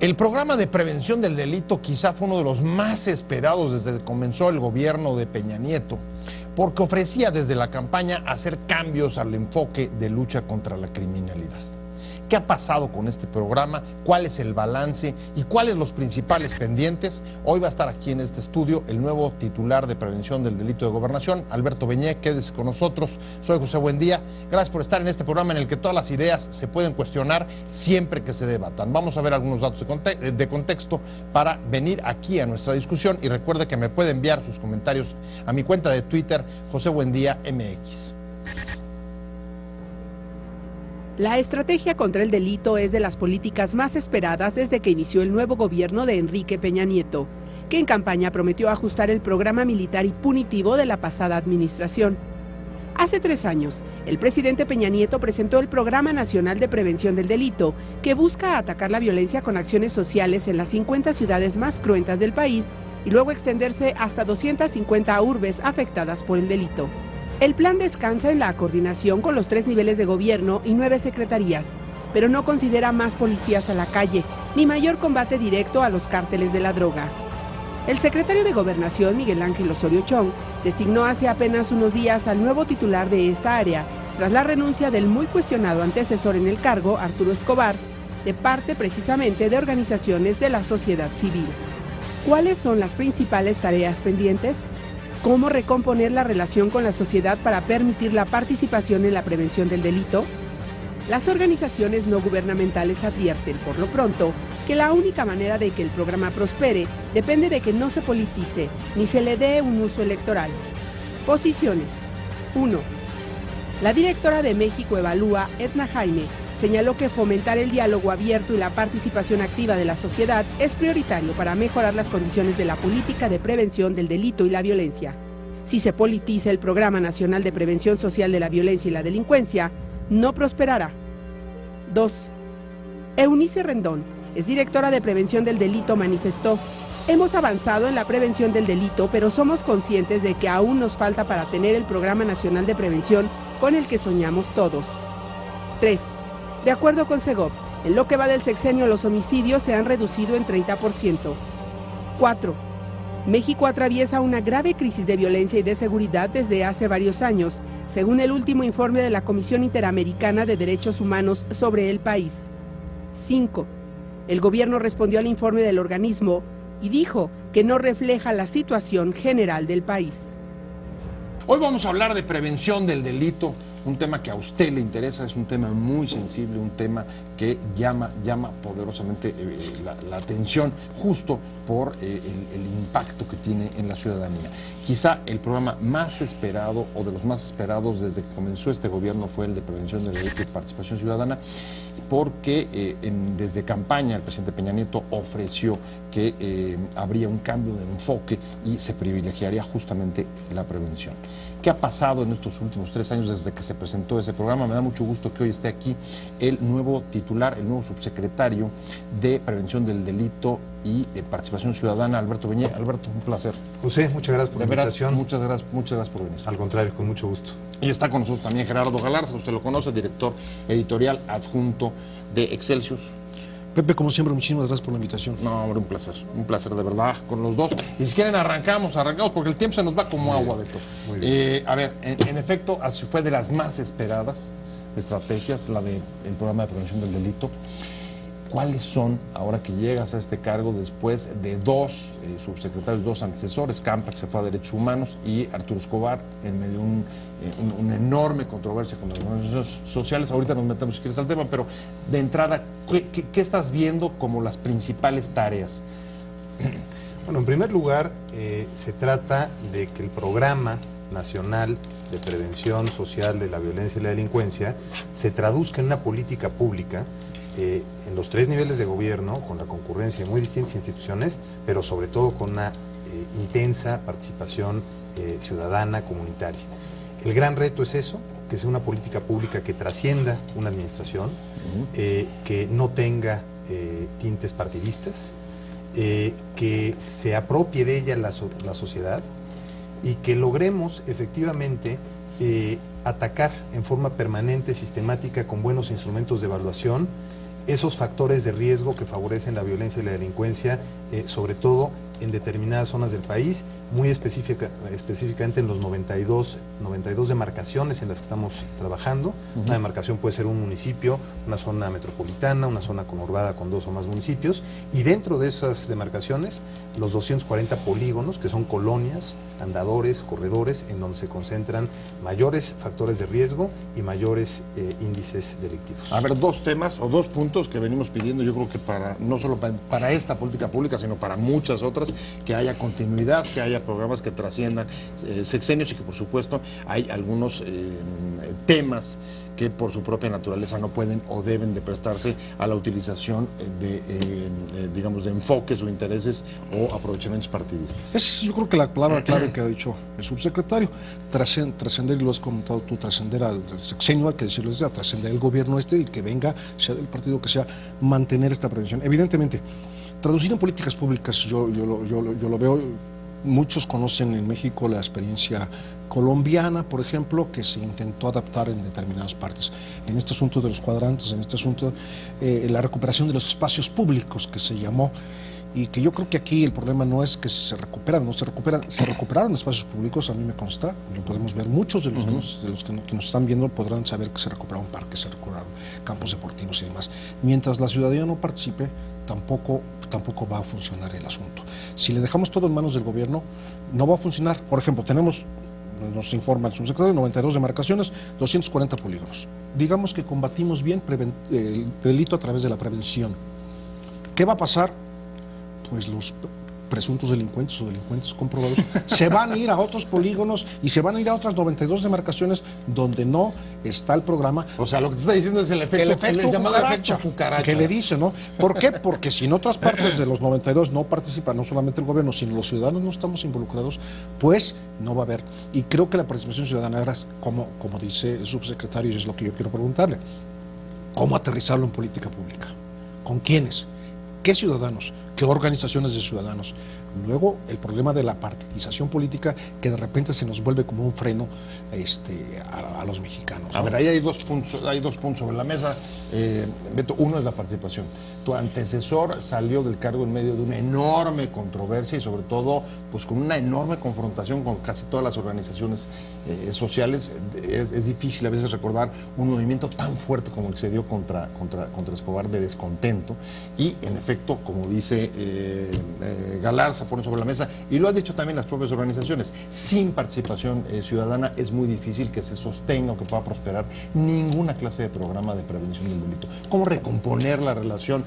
El programa de prevención del delito quizá fue uno de los más esperados desde que comenzó el gobierno de Peña Nieto, porque ofrecía desde la campaña hacer cambios al enfoque de lucha contra la criminalidad. ¿Qué ha pasado con este programa? ¿Cuál es el balance? ¿Y cuáles los principales pendientes? Hoy va a estar aquí en este estudio el nuevo titular de Prevención del Delito de Gobernación, Alberto Beñé. Quédese con nosotros. Soy José Buendía. Gracias por estar en este programa en el que todas las ideas se pueden cuestionar siempre que se debatan. Vamos a ver algunos datos de contexto para venir aquí a nuestra discusión. Y recuerde que me puede enviar sus comentarios a mi cuenta de Twitter, José Buendía MX. La estrategia contra el delito es de las políticas más esperadas desde que inició el nuevo gobierno de Enrique Peña Nieto, que en campaña prometió ajustar el programa militar y punitivo de la pasada administración. Hace 3 años, el presidente Peña Nieto presentó el Programa Nacional de Prevención del Delito, que busca atacar la violencia con acciones sociales en las 50 ciudades más cruentas del país y luego extenderse hasta 250 urbes afectadas por el delito. El plan descansa en la coordinación con los 3 niveles de gobierno y 9 secretarías, pero no considera más policías a la calle, ni mayor combate directo a los cárteles de la droga. El secretario de Gobernación, Miguel Ángel Osorio Chong, designó hace apenas unos días al nuevo titular de esta área, tras la renuncia del muy cuestionado antecesor en el cargo, Arturo Escobar, de parte precisamente de organizaciones de la sociedad civil. ¿Cuáles son las principales tareas pendientes? ¿Cómo recomponer la relación con la sociedad para permitir la participación en la prevención del delito? Las organizaciones no gubernamentales advierten, por lo pronto, que la única manera de que el programa prospere depende de que no se politice ni se le dé un uso electoral. Posiciones. 1. La directora de México Evalúa, Edna Jaime, señaló que fomentar el diálogo abierto y la participación activa de la sociedad es prioritario para mejorar las condiciones de la política de prevención del delito y la violencia. Si se politiza el Programa Nacional de Prevención Social de la Violencia y la Delincuencia, no prosperará. 2. Eunice Rendón, es directora de Prevención del Delito, manifestó: hemos avanzado en la prevención del delito, pero somos conscientes de que aún nos falta para tener el Programa Nacional de Prevención con el que soñamos todos. 3. De acuerdo con Segov, en lo que va del sexenio los homicidios se han reducido en 30%. 4. México atraviesa una grave crisis de violencia y de seguridad desde hace varios años, según el último informe de la Comisión Interamericana de Derechos Humanos sobre el país. 5. El gobierno respondió al informe del organismo y dijo que no refleja la situación general del país. Hoy vamos a hablar de prevención del delito, un tema que a usted le interesa, es un tema muy sensible, un tema que llama poderosamente la atención justo por el impacto que tiene en la ciudadanía. Quizá el programa más esperado o de los más esperados desde que comenzó este gobierno fue el de prevención del delito y participación ciudadana, porque desde campaña el presidente Peña Nieto ofreció que habría un cambio de enfoque y se privilegiaría justamente la prevención. ¿Qué ha pasado en estos últimos 3 años desde que se presentó ese programa? Me da mucho gusto que hoy esté aquí el nuevo titular, el nuevo subsecretario de Prevención del Delito y Participación Ciudadana, Alberto Beñé. Alberto, un placer. José, muchas gracias por la invitación. Muchas gracias por venir. Al contrario, con mucho gusto. Y está con nosotros también Gerardo Galarza, usted lo conoce, director editorial adjunto de Excelsior. Pepe, como siempre, muchísimas gracias por la invitación. No, hombre, un placer de verdad con los dos. Y si quieren arrancamos, porque el tiempo se nos va como agua, Beto. Muy bien. A ver, en efecto, así fue de las más esperadas estrategias, la del programa de prevención del delito. ¿Cuáles son, ahora que llegas a este cargo, después de 2 subsecretarios, 2 antecesores, Campa, que se fue a Derechos Humanos, y Arturo Escobar, en medio de una enorme controversia con las organizaciones sociales? Ahorita nos metemos, si quieres, al tema, pero de entrada, ¿qué estás viendo como las principales tareas? Bueno, en primer lugar, se trata de que el Programa Nacional de Prevención Social de la Violencia y la Delincuencia se traduzca en una política pública en los 3 niveles de gobierno, con la concurrencia de muy distintas instituciones, pero sobre todo con una intensa participación ciudadana, comunitaria. El gran reto es eso, que sea una política pública que trascienda una administración, que no tenga tintes partidistas, que se apropie de ella la sociedad y que logremos efectivamente atacar en forma permanente, sistemática, con buenos instrumentos de evaluación, esos factores de riesgo que favorecen la violencia y la delincuencia, sobre todo en determinadas zonas del país, muy específicamente en los 92 demarcaciones en las que estamos trabajando. Una demarcación puede ser un municipio, una zona metropolitana, una zona conurbada con 2 o más municipios, y dentro de esas demarcaciones, los 240 polígonos, que son colonias, andadores, corredores, en donde se concentran mayores factores de riesgo y mayores índices delictivos. A ver, 2 temas o 2 puntos que venimos pidiendo, yo creo que no solo para esta política pública, sino para muchas otras, que haya continuidad, que haya programas que trasciendan sexenios, y que por supuesto hay algunos temas que por su propia naturaleza no pueden o deben de prestarse a la utilización digamos, de enfoques o intereses o aprovechamientos partidistas. Esa es, yo creo que la palabra clave que ha dicho el subsecretario, trascender, y lo has comentado tú, trascender al sexenio, hay que decirlo, es a trascender el gobierno y que venga, sea del partido que sea, mantener esta prevención. Evidentemente, traducir en políticas públicas, yo lo veo, muchos conocen en México la experiencia colombiana, por ejemplo, que se intentó adaptar en determinadas partes. En este asunto de los cuadrantes, en este asunto la recuperación de los espacios públicos, que se llamó, y que yo creo que aquí el problema no es que se recuperan, no se recuperan, se recuperaron espacios públicos, a mí me consta, lo podemos ver, muchos de los, que nos están viendo podrán saber que se recuperaron parques, se recuperaron campos deportivos y demás. Mientras la ciudadanía no participe, tampoco va a funcionar el asunto. Si le dejamos todo en manos del gobierno, no va a funcionar. Por ejemplo, nos informa el subsecretario, 92 demarcaciones, 240 polígonos. Digamos que combatimos bien el delito a través de la prevención. ¿Qué va a pasar? Pues los presuntos delincuentes o delincuentes comprobados se van a ir a otros polígonos y se van a ir a otras 92 demarcaciones donde no está el programa. O sea, lo que te está diciendo es el llamado efecto cucaracha. Que le dice, ¿no? ¿Por qué? Porque si en otras partes de los 92 no participa no solamente el gobierno, sino los ciudadanos no estamos involucrados, pues no va a haber. Y creo que la participación ciudadana era, como dice el subsecretario, y es lo que yo quiero preguntarle, ¿cómo aterrizarlo en política pública? ¿Con quiénes? ¿Qué ciudadanos? ¿Qué organizaciones de ciudadanos? Luego, el problema de la partidización política, que de repente se nos vuelve como un freno a los mexicanos, ¿no? A ver, ahí hay dos puntos sobre la mesa. Beto, uno es la participación. Tu antecesor salió del cargo en medio de una enorme controversia y sobre todo pues con una enorme confrontación con casi todas las organizaciones sociales. Es difícil a veces recordar un movimiento tan fuerte como el que se dio contra Escobar, de descontento, y en efecto, como dice Galarza, pone sobre la mesa, y lo han dicho también las propias organizaciones, sin participación ciudadana es muy difícil que se sostenga o que pueda prosperar ninguna clase de programa de prevención del delito. ¿Cómo recomponer la relación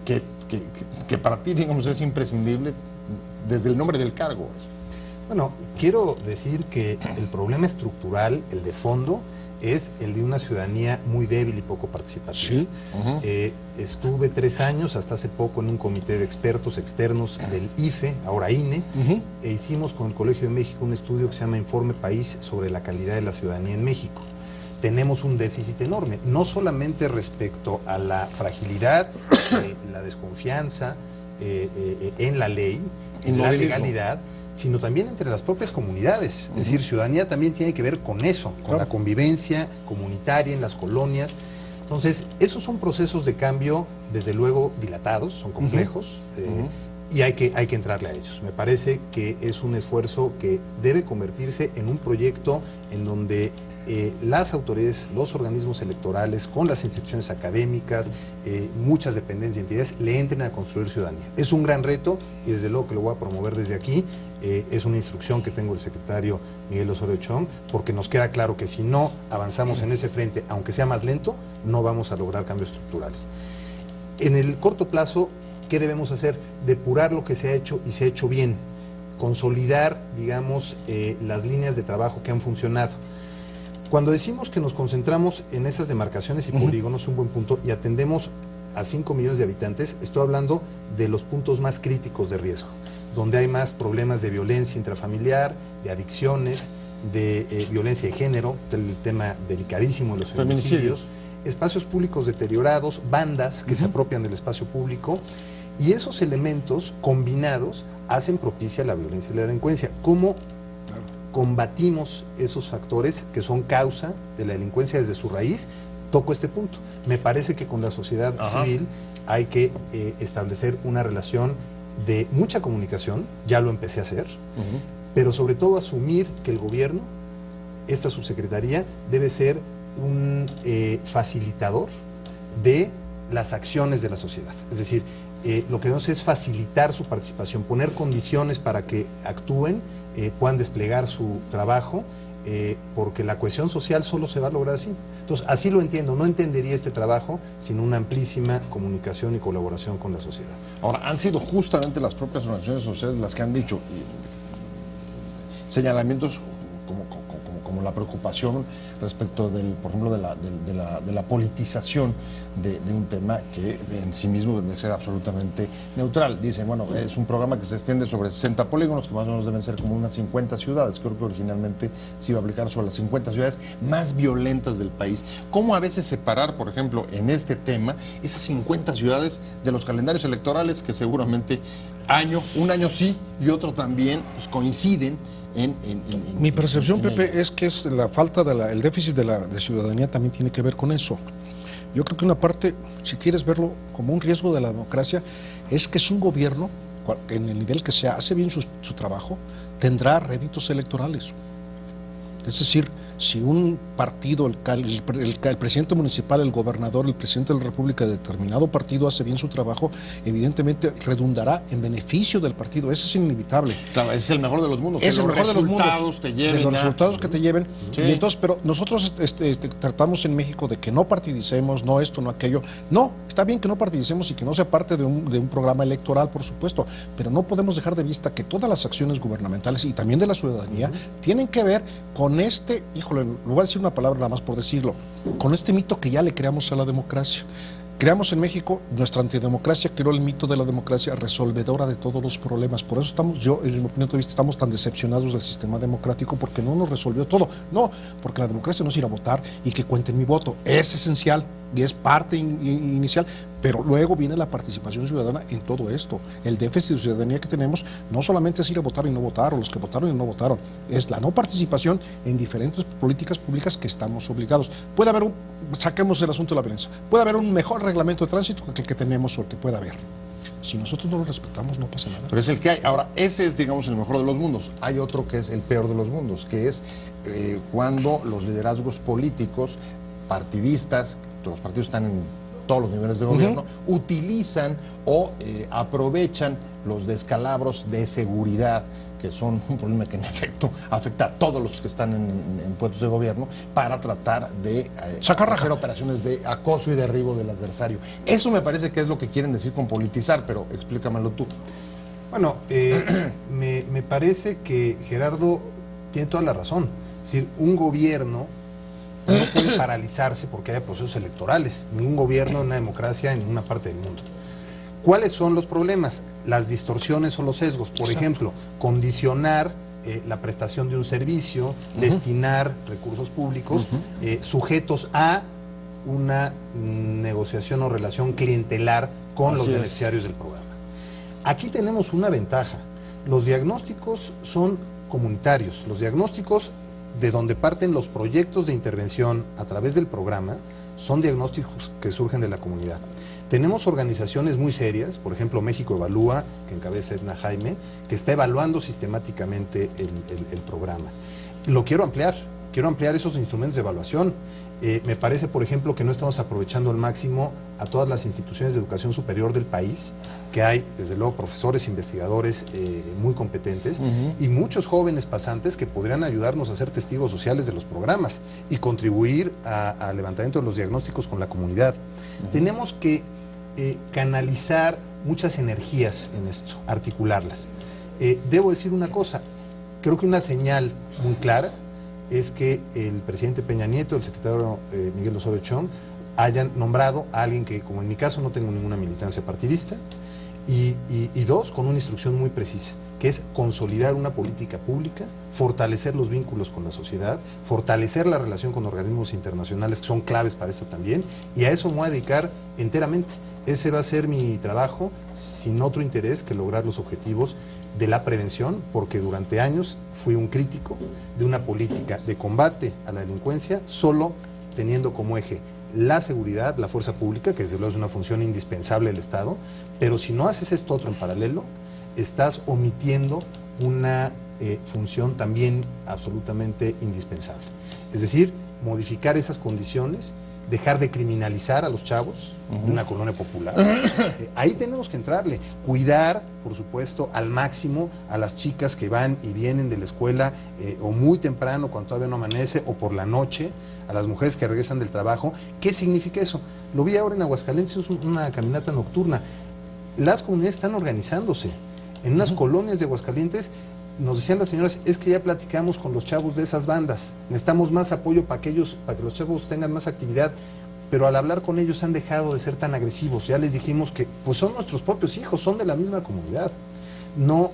que para ti, digamos, es imprescindible desde el nombre del cargo? Bueno, quiero decir que el problema estructural, el de fondo, es el de una ciudadanía muy débil y poco participativa. Sí. Estuve 3 años, hasta hace poco, en un comité de expertos externos del IFE, ahora INE, e hicimos con el Colegio de México un estudio que se llama Informe País sobre la calidad de la ciudadanía en México. Tenemos un déficit enorme, no solamente respecto a la fragilidad, la desconfianza en la ley, en la legalidad, sino también entre las propias comunidades. Es decir, ciudadanía también tiene que ver con eso, con la convivencia comunitaria en las colonias. Entonces, esos son procesos de cambio, desde luego, dilatados, son complejos, y hay que entrarle a ellos. Me parece que es un esfuerzo que debe convertirse en un proyecto en donde las autoridades, los organismos electorales, con las instituciones académicas, muchas dependencias y entidades, le entren a construir ciudadanía. Es un gran reto y desde luego que lo voy a promover desde aquí. Es una instrucción que tengo el secretario Miguel Osorio Chong, porque nos queda claro que si no avanzamos en ese frente, aunque sea más lento, no vamos a lograr cambios estructurales. En el corto plazo, ¿qué debemos hacer? Depurar lo que se ha hecho y se ha hecho bien, consolidar, digamos, las líneas de trabajo que han funcionado. Cuando decimos que nos concentramos en esas demarcaciones y polígonos, es un buen punto, y atendemos a 5 millones de habitantes, estoy hablando de los puntos más críticos de riesgo, donde hay más problemas de violencia intrafamiliar, de adicciones, de violencia de género, el tema delicadísimo de los feminicidios, espacios públicos deteriorados, bandas que se apropian del espacio público, y esos elementos combinados hacen propicia la violencia y la delincuencia. ¿Cómo combatimos esos factores que son causa de la delincuencia desde su raíz? toco este punto. Me parece que con la sociedad civil hay que establecer una relación de mucha comunicación, ya lo empecé a hacer, pero sobre todo asumir que el gobierno, esta subsecretaría, debe ser un facilitador de las acciones de la sociedad. Es decir, lo que debemos es facilitar su participación, poner condiciones para que actúen, puedan desplegar su trabajo, porque la cohesión social solo se va a lograr así. Entonces, así lo entiendo, no entendería este trabajo sin una amplísima comunicación y colaboración con la sociedad. Ahora, han sido justamente las propias organizaciones sociales las que han dicho señalamientos como la preocupación respecto por ejemplo, de la politización de un tema que en sí mismo debe ser absolutamente neutral. Dicen, bueno, es un programa que se extiende sobre 60 polígonos, que más o menos deben ser como unas 50 ciudades. Creo que originalmente se iba a aplicar sobre las 50 ciudades más violentas del país. ¿Cómo a veces separar, por ejemplo, en este tema, esas 50 ciudades de los calendarios electorales que seguramente un año sí y otro también pues, coinciden Mi percepción, Pepe, es que es la falta el déficit de ciudadanía también tiene que ver con eso. Yo creo que una parte, si quieres verlo como un riesgo de la democracia, es que si un gobierno, en el nivel que sea, hace bien su trabajo, tendrá réditos electorales. Es decir, si un partido, el presidente municipal, el gobernador, el presidente de la República de determinado partido hace bien su trabajo, evidentemente redundará en beneficio del partido. Eso es inevitable. Claro, ese es el mejor de los mundos. Es el mejor de los mundos. De los resultados que te lleven. Sí. Y entonces, pero nosotros tratamos en México de que no participemos, no esto, no aquello. No, está bien que no participemos y que no sea parte de un programa electoral, por supuesto, pero no podemos dejar de vista que todas las acciones gubernamentales y también de la ciudadanía tienen que ver con híjole, le voy a decir una palabra nada más por decirlo, con este mito que ya le creamos a la democracia. Creamos en México, nuestra antidemocracia creó el mito de la democracia resolvedora de todos los problemas. Por eso en mi opinión de vista, estamos tan decepcionados del sistema democrático, porque no nos resolvió todo. No, porque la democracia no es ir a votar y que cuenten mi voto. Es esencial y es parte inicial, pero luego viene la participación ciudadana en todo esto. El déficit de ciudadanía que tenemos no solamente es ir a votar y no votar, o los que votaron y no votaron, es la no participación en diferentes políticas públicas que estamos obligados. Puede haber saquemos el asunto de la violencia, puede haber un mejor reglamento de tránsito que el que tenemos o el que pueda haber. Si nosotros no lo respetamos, no pasa nada. Pero es el que hay. Ahora, ese es, digamos, el mejor de los mundos. Hay otro que es el peor de los mundos, que es cuando los liderazgos políticos, partidistas, los partidos están en todos los niveles de gobierno, utilizan o aprovechan los descalabros de seguridad, que son un problema que en efecto afecta a todos los que están en puestos de gobierno, para tratar de hacer operaciones de acoso y derribo del adversario. Eso me parece que es lo que quieren decir con politizar, pero explícamelo tú. Bueno, me parece que Gerardo tiene toda la razón. Es decir, un gobierno no puede paralizarse porque haya procesos electorales. Ningún gobierno en una democracia en ninguna parte del mundo. ¿Cuáles son los problemas? Las distorsiones o los sesgos. Por ejemplo, condicionar la prestación de un servicio, destinar recursos públicos sujetos a una negociación o relación clientelar con los beneficiarios del programa. Aquí tenemos una ventaja. Los diagnósticos son comunitarios. Los diagnósticos de donde parten los proyectos de intervención a través del programa son diagnósticos que surgen de la comunidad. Tenemos organizaciones muy serias, por ejemplo México Evalúa, que encabeza Edna Jaime, que está evaluando sistemáticamente el programa. Lo quiero ampliar esos instrumentos de evaluación. Me parece, por ejemplo, que no estamos aprovechando al máximo a todas las instituciones de educación superior del país, que hay, desde luego, profesores, investigadores muy competentes y muchos jóvenes pasantes que podrían ayudarnos a ser testigos sociales de los programas y contribuir al levantamiento de los diagnósticos con la comunidad. Tenemos que canalizar muchas energías en esto, articularlas. Debo decir una cosa, creo que una señal muy clara es que el presidente Peña Nieto, el secretario Miguel Osorio Chong, hayan nombrado a alguien que, como en mi caso, no tengo ninguna militancia partidista, y dos, con una instrucción muy precisa, que es consolidar una política pública, fortalecer los vínculos con la sociedad, fortalecer la relación con organismos internacionales que son claves para esto también, y a eso me voy a dedicar enteramente. Ese va a ser mi trabajo, sin otro interés que lograr los objetivos de la prevención, porque durante años fui un crítico de una política de combate a la delincuencia, solo teniendo como eje la seguridad, la fuerza pública, que desde luego es una función indispensable del Estado, pero si no haces esto otro en paralelo, estás omitiendo una función también absolutamente indispensable. Es decir, modificar esas condiciones, dejar de criminalizar a los chavos de una colonia popular. Ahí tenemos que entrarle. Cuidar, por supuesto, al máximo a las chicas que van y vienen de la escuela o muy temprano, cuando todavía no amanece, o por la noche, a las mujeres que regresan del trabajo. ¿Qué significa eso? Lo vi ahora en Aguascalientes, es una caminata nocturna. Las comunidades están organizándose. En unas colonias de Aguascalientes, nos decían las señoras, es que ya platicamos con los chavos de esas bandas, necesitamos más apoyo para que los chavos tengan más actividad, pero al hablar con ellos han dejado de ser tan agresivos. Ya les dijimos que pues son nuestros propios hijos, son de la misma comunidad. No,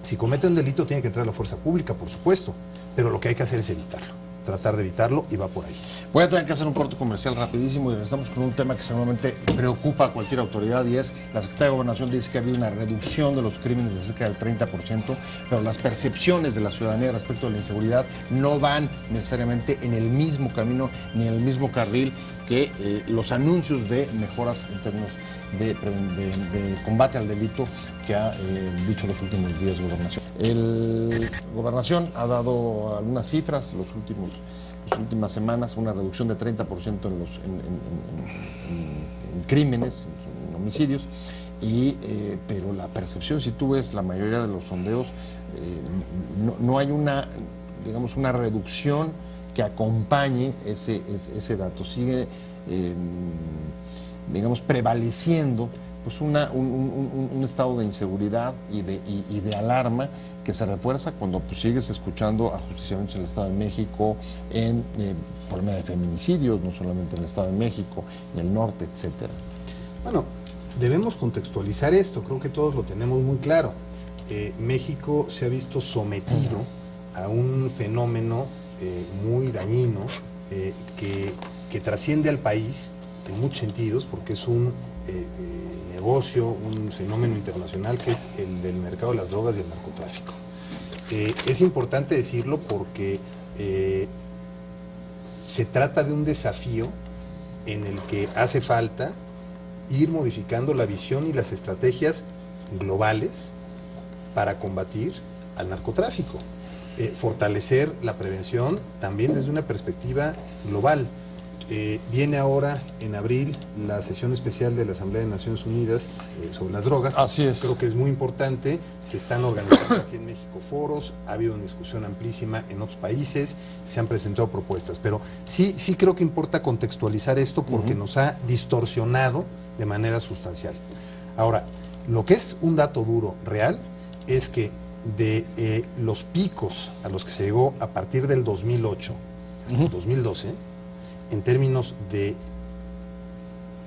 si cometen un delito tiene que entrar la fuerza pública, por supuesto, pero lo que hay que hacer es evitarlo, tratar de evitarlo, y va por ahí. Voy a tener que hacer un corte comercial rapidísimo y regresamos con un tema que seguramente preocupa a cualquier autoridad, y es: la Secretaría de Gobernación dice que ha habido una reducción de los crímenes de cerca del 30%, pero las percepciones de la ciudadanía respecto de la inseguridad no van necesariamente en el mismo camino ni en el mismo carril que los anuncios de mejoras en términos de combate al delito que ha dicho los últimos días Gobernación. Gobernación ha dado algunas cifras las últimas semanas, una reducción de 30% en crímenes, en homicidios, pero la percepción, si tú ves la mayoría de los sondeos, no hay una reducción que acompañe ese dato. Sigue prevaleciendo pues un estado de inseguridad y de alarma que se refuerza cuando pues sigues escuchando ajusticiamientos en el Estado de México, en problema de feminicidios, no solamente en el Estado de México, en el norte, etcétera. Bueno, debemos contextualizar esto, creo que todos lo tenemos muy claro. México se ha visto sometido a un fenómeno muy dañino que trasciende al país en muchos sentidos, porque es un negocio, un fenómeno internacional, que es el del mercado de las drogas y el narcotráfico. Es importante decirlo porque se trata de un desafío en el que hace falta ir modificando la visión y las estrategias globales para combatir al narcotráfico. Fortalecer la prevención también desde una perspectiva global. Viene ahora en abril la sesión especial de la Asamblea de Naciones Unidas sobre las drogas. Así es. Creo que es muy importante. Se están organizando aquí en México foros, ha habido una discusión amplísima en otros países, se han presentado propuestas, pero sí creo que importa contextualizar esto porque nos ha distorsionado de manera sustancial. Ahora, lo que es un dato duro, real, es que de los picos a los que se llegó a partir del 2008 hasta el 2012, en términos de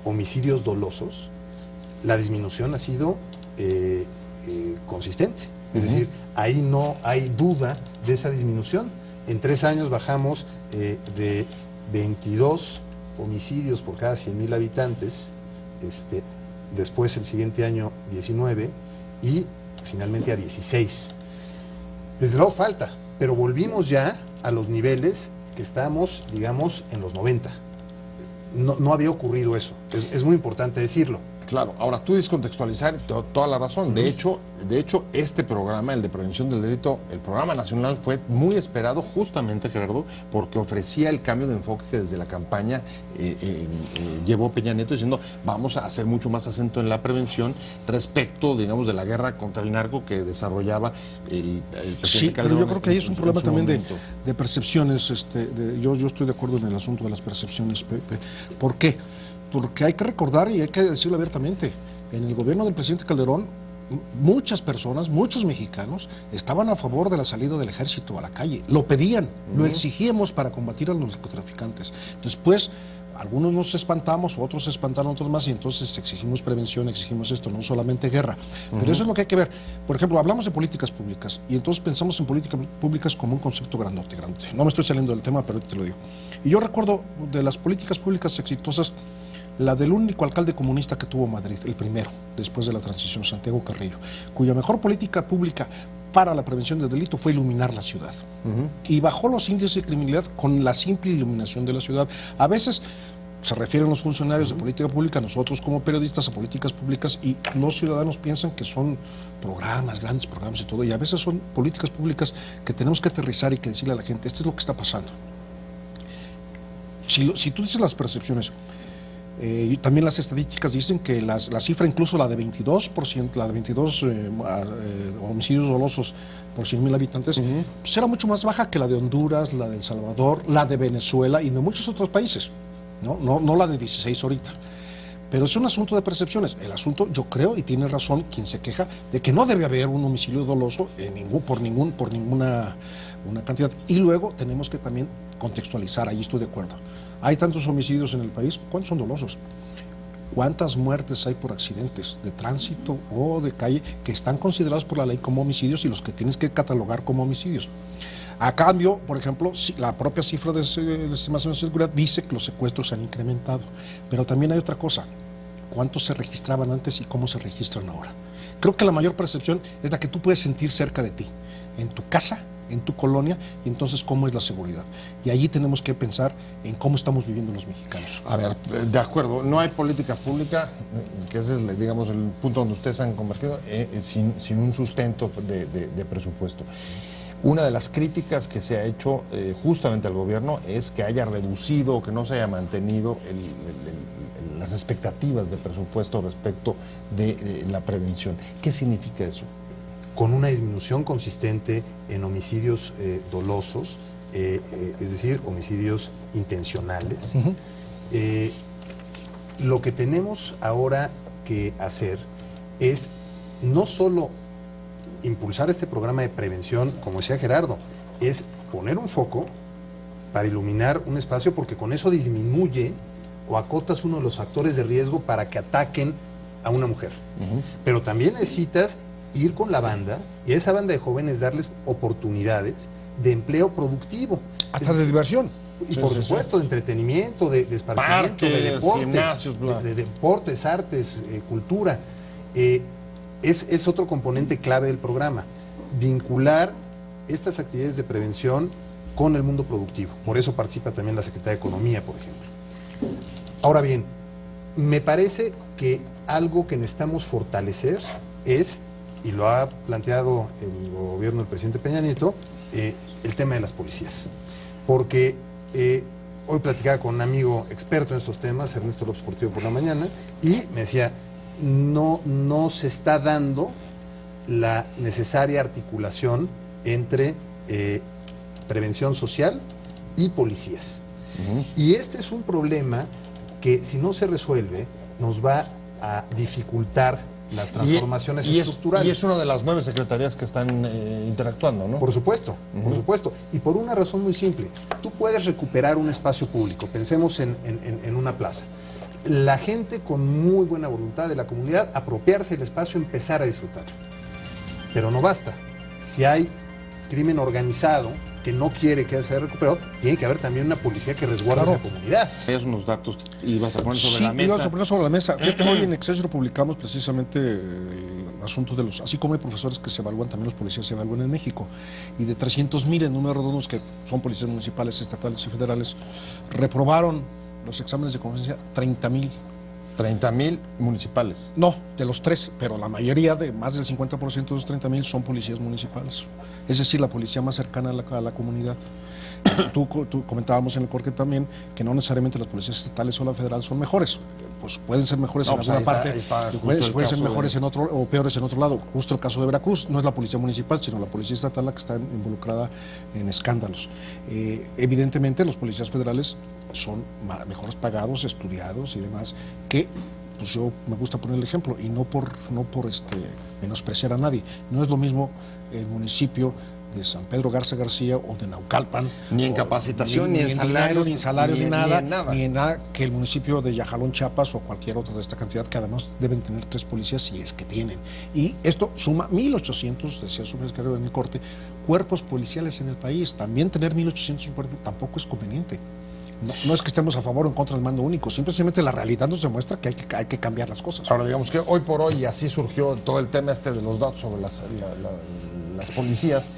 homicidios dolosos, la disminución ha sido consistente. Es decir, ahí no hay duda de esa disminución. En 3 años bajamos de 22 homicidios por cada 100,000 habitantes, después el siguiente año 19 y finalmente a 16. Desde luego falta, pero volvimos ya a los niveles que estábamos, digamos, en los 90. No había ocurrido eso. Es muy importante decirlo. Claro, ahora tú dices contextualizar, toda la razón. De hecho, este programa, el de prevención del delito, el programa nacional, fue muy esperado justamente, Gerardo, porque ofrecía el cambio de enfoque que desde la campaña llevó Peña Nieto, diciendo vamos a hacer mucho más acento en la prevención respecto, digamos, de la guerra contra el narco que desarrollaba el presidente Sí, Calderón. pero yo creo que ahí es un problema también momento. de percepciones. Yo estoy de acuerdo en el asunto de las percepciones, Pepe. ¿Por qué? Porque hay que recordar y hay que decirlo abiertamente, en el gobierno del presidente Calderón, muchas personas, muchos mexicanos, estaban a favor de la salida del ejército a la calle. Lo pedían, lo exigíamos para combatir a los narcotraficantes. Después, algunos nos espantamos, otros se espantaron, otros más, y entonces exigimos prevención, exigimos esto, no solamente guerra. Pero eso es lo que hay que ver. Por ejemplo, hablamos de políticas públicas, y entonces pensamos en políticas públicas como un concepto grandote. No me estoy saliendo del tema, pero te lo digo. Y yo recuerdo de las políticas públicas exitosas, la del único alcalde comunista que tuvo Madrid, el primero, después de la transición, Santiago Carrillo, cuya mejor política pública para la prevención del delito fue iluminar la ciudad. Y bajó los índices de criminalidad con la simple iluminación de la ciudad. A veces se refieren los funcionarios de política pública, nosotros como periodistas a políticas públicas, y los ciudadanos piensan que son programas, grandes programas y todo, y a veces son políticas públicas que tenemos que aterrizar y que decirle a la gente, esto es lo que está pasando. Si tú dices las percepciones, y también las estadísticas dicen que la cifra, incluso la de 22%, la de 22 homicidios dolosos por 100,000 habitantes, pues era mucho más baja que la de Honduras, la de El Salvador, la de Venezuela y de muchos otros países, no la de 16 ahorita. Pero es un asunto de percepciones. El asunto, yo creo, y tiene razón quien se queja, de que no debe haber un homicidio doloso por ninguna cantidad. Y luego tenemos que también contextualizar, ahí estoy de acuerdo. Hay tantos homicidios en el país, ¿cuántos son dolosos? ¿Cuántas muertes hay por accidentes de tránsito o de calle que están considerados por la ley como homicidios y los que tienes que catalogar como homicidios? A cambio, por ejemplo, la propia cifra de estimación de seguridad dice que los secuestros se han incrementado, pero también hay otra cosa, ¿cuántos se registraban antes y cómo se registran ahora? Creo que la mayor percepción es la que tú puedes sentir cerca de ti, en tu casa, en tu colonia, y entonces cómo es la seguridad. Y allí tenemos que pensar en cómo estamos viviendo los mexicanos. A ver, de acuerdo, no hay política pública, que ese es, digamos, el punto donde ustedes han convertido, sin un sustento de presupuesto. Una de las críticas que se ha hecho justamente al gobierno es que haya reducido, que no se haya mantenido las expectativas de presupuesto respecto de la prevención. ¿Qué significa eso? Con una disminución consistente en homicidios dolosos, es decir, homicidios intencionales. Lo que tenemos ahora que hacer es no solo impulsar este programa de prevención, como decía Gerardo, es poner un foco para iluminar un espacio, porque con eso disminuye o acotas uno de los factores de riesgo para que ataquen a una mujer. Pero también necesitas ir con la banda y a esa banda de jóvenes darles oportunidades de empleo productivo. Hasta de diversión. Y por supuesto, de entretenimiento, de esparcimiento, parques, de deporte, gimnasios, bla. de deportes, artes, cultura. Es otro componente clave del programa, vincular estas actividades de prevención con el mundo productivo. Por eso participa también la Secretaría de Economía, por ejemplo. Ahora bien, me parece que algo que necesitamos fortalecer es, y lo ha planteado el gobierno del presidente Peña Nieto, el tema de las policías. Porque hoy platicaba con un amigo experto en estos temas, Ernesto López Portillo, por la mañana, y me decía, no se está dando la necesaria articulación entre prevención social y policías. Y este es un problema que, si no se resuelve, nos va a dificultar las transformaciones estructurales. Y es una de las 9 secretarías que están interactuando, ¿no? Por supuesto, por supuesto. Y por una razón muy simple. Tú puedes recuperar un espacio público. Pensemos en una plaza. La gente con muy buena voluntad de la comunidad, apropiarse del espacio, empezar a disfrutarlo. Pero no basta. Si hay crimen organizado que no quiere que se haya recuperado, tiene que haber también una policía que resguarde esa comunidad. Hay unos datos que ibas a poner sobre la mesa. Sí, ibas a poner sobre la mesa. Fíjate, hoy en Excelsior publicamos precisamente el asunto de los, así como hay profesores que se evalúan, también los policías se evalúan en México. Y de 300,000 en números redondos, que son policías municipales, estatales y federales, reprobaron los exámenes de conciencia 30,000. 30,000 municipales. No, de los 3, pero la mayoría, de más del 50% de los 30,000 son policías municipales. Es decir, la policía más cercana a la comunidad. Tú comentábamos en el corte también que no necesariamente las policías estatales o la federal son mejores. Pues pueden ser mejores en alguna parte, pueden ser mejores en otro o peores en otro lado. Justo el caso de Veracruz, no es la policía municipal, sino la policía estatal la que está involucrada en escándalos. Evidentemente los policías federales son mejores pagados, estudiados y demás, que pues yo me gusta poner el ejemplo, y no por menospreciar a nadie. No es lo mismo el municipio de San Pedro Garza García o de Naucalpan, ni en capacitación, ni en salarios, ni en nada, que el municipio de Yajalón, Chiapas, o cualquier otro de esta cantidad, que además deben tener 3 policías, si es que tienen. Y esto suma 1,800, decía su secretario en el corte, cuerpos policiales en el país. También tener 1,800 cuerpos tampoco es conveniente. No es que estemos a favor o en contra del mando único, simplemente la realidad nos demuestra que hay que cambiar las cosas. Ahora, digamos que hoy por hoy, y así surgió todo el tema de los datos sobre las policías,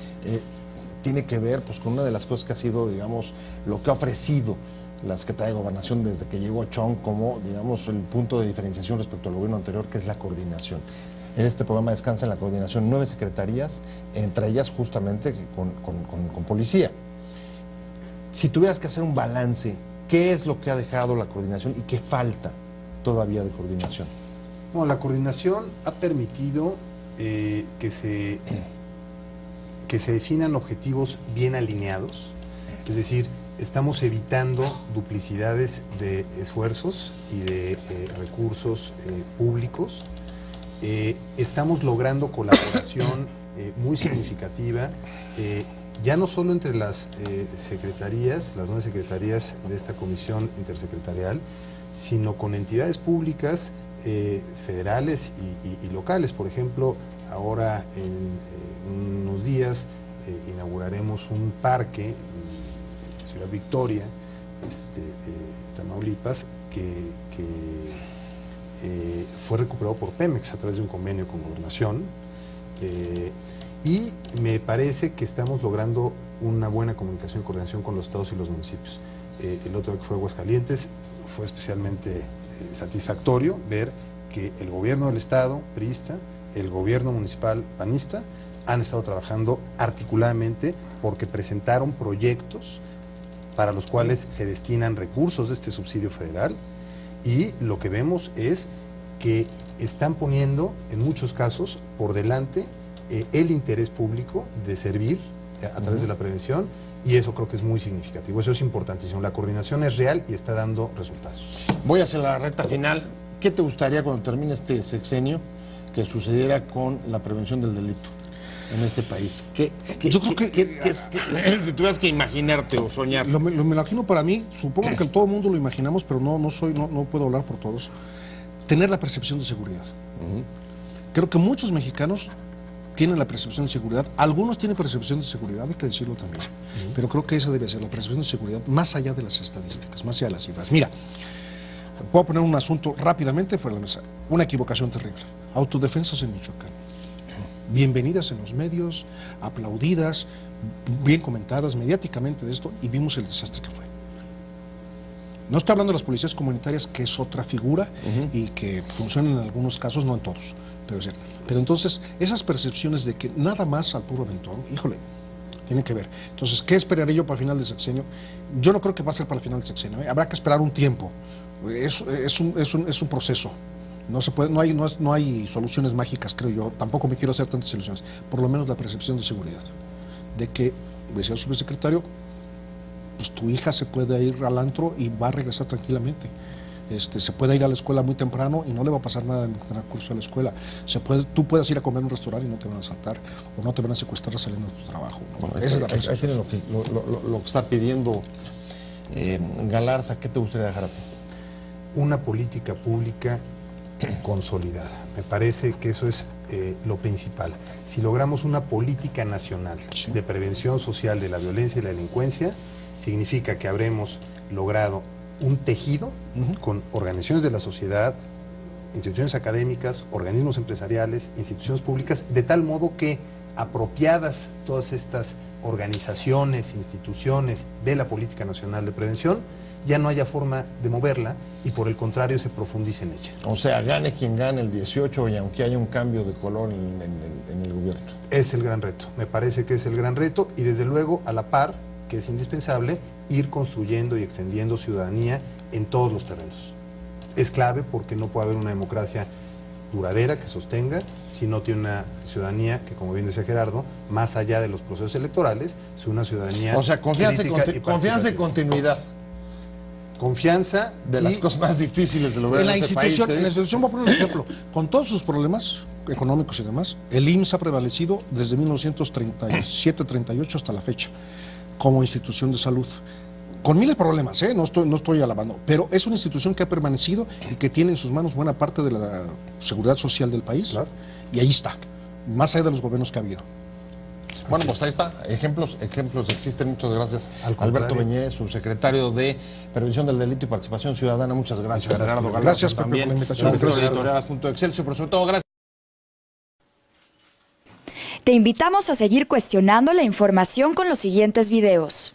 tiene que ver pues con una de las cosas que ha sido, digamos, lo que ha ofrecido la Secretaría de Gobernación desde que llegó Chong como, digamos, el punto de diferenciación respecto al gobierno anterior, que es la coordinación. En este programa descansa en la coordinación 9 secretarías, entre ellas justamente con policía. Si tuvieras que hacer un balance, ¿qué es lo que ha dejado la coordinación y qué falta todavía de coordinación? Bueno, la coordinación ha permitido que se definan objetivos bien alineados, es decir, estamos evitando duplicidades de esfuerzos y de recursos públicos. Estamos logrando colaboración muy significativa, ya no solo entre las secretarías, las 9 secretarías de esta comisión intersecretarial, sino con entidades públicas federales y locales. Por ejemplo, ahora en unos días inauguraremos un parque en Ciudad Victoria, Tamaulipas, que fue recuperado por Pemex a través de un convenio con Gobernación, y me parece que estamos logrando una buena comunicación y coordinación con los estados y los municipios. El otro que fue Aguascalientes fue especialmente satisfactorio ver que el gobierno del estado, priista, el gobierno municipal, panista, han estado trabajando articuladamente porque presentaron proyectos para los cuales se destinan recursos de este subsidio federal, y lo que vemos es que están poniendo en muchos casos por delante el interés público de servir a través de la prevención, y eso creo que es muy significativo, eso es importantísimo. La coordinación es real y está dando resultados. Voy hacia la recta final. ¿Qué te gustaría cuando termine este sexenio que sucediera con la prevención del delito en este país? Yo creo que si tuvieras que imaginarte o soñar. Lo imagino para mí, supongo que todo el mundo lo imaginamos, pero no puedo hablar por todos. Tener la percepción de seguridad. Creo que muchos mexicanos tienen la percepción de seguridad, algunos tienen percepción de seguridad, hay que decirlo también, pero creo que esa debe ser la percepción de seguridad más allá de las estadísticas, más allá de las cifras. Mira, puedo poner un asunto rápidamente fuera de la mesa, una equivocación terrible, autodefensas en Michoacán, bienvenidas en los medios, aplaudidas, bien comentadas mediáticamente de esto, y vimos el desastre que fue. No estoy hablando de las policías comunitarias, que es otra figura y que funcionan en algunos casos, no en todos. Pero entonces, esas percepciones de que nada más al puro aventón, híjole, tiene que ver. Entonces, ¿qué esperaré yo para el final del sexenio? Yo no creo que va a ser para el final del sexenio, habrá que esperar un tiempo. Es un proceso. No se puede, no hay soluciones mágicas, creo yo. Tampoco me quiero hacer tantas ilusiones. Por lo menos la percepción de seguridad. De que, decía el subsecretario, pues tu hija se puede ir al antro y va a regresar tranquilamente. Se puede ir a la escuela muy temprano y no le va a pasar nada en el transcurso de la escuela. Tú puedes ir a comer a un restaurante y no te van a asaltar o no te van a secuestrar saliendo de tu trabajo, ¿no? Bueno, ahí tienes lo que está pidiendo Galarza. ¿Qué te gustaría dejar a ti? Una política pública consolidada. Me parece que eso es lo principal. Si logramos una política nacional de prevención social de la violencia y la delincuencia, significa que habremos logrado un tejido con organizaciones de la sociedad, instituciones académicas, organismos empresariales, instituciones públicas, de tal modo que, apropiadas todas estas organizaciones, instituciones de la Política Nacional de Prevención, ya no haya forma de moverla y por el contrario se profundice en ella. O sea, gane quien gane el 18 y aunque haya un cambio de color en el gobierno. Es el gran reto, me parece que es el gran reto, y desde luego a la par, que es indispensable, ir construyendo y extendiendo ciudadanía en todos los terrenos. Es clave porque no puede haber una democracia duradera que sostenga si no tiene una ciudadanía que, como bien decía Gerardo, más allá de los procesos electorales, es una ciudadanía. O sea, confianza y continuidad. Confianza de las cosas más difíciles de lograr en este país. En la institución, voy a poner un ejemplo, con todos sus problemas económicos y demás, el IMSS ha prevalecido desde 1937-38 hasta la fecha como institución de salud. Con miles de problemas, no estoy alabando, pero es una institución que ha permanecido y que tiene en sus manos buena parte de la seguridad social del país. Claro. Y ahí está, más allá de los gobiernos que ha habido. Bueno, pues ahí está, ejemplos existen. Muchas gracias, Alberto Beñé, subsecretario de Prevención del Delito y Participación Ciudadana. Muchas gracias, Gerardo Galarza. Gracias también, por la invitación. Editorial adjunto de Excelsior, pero sobre todo gracias. Te invitamos a seguir cuestionando la información con los siguientes videos.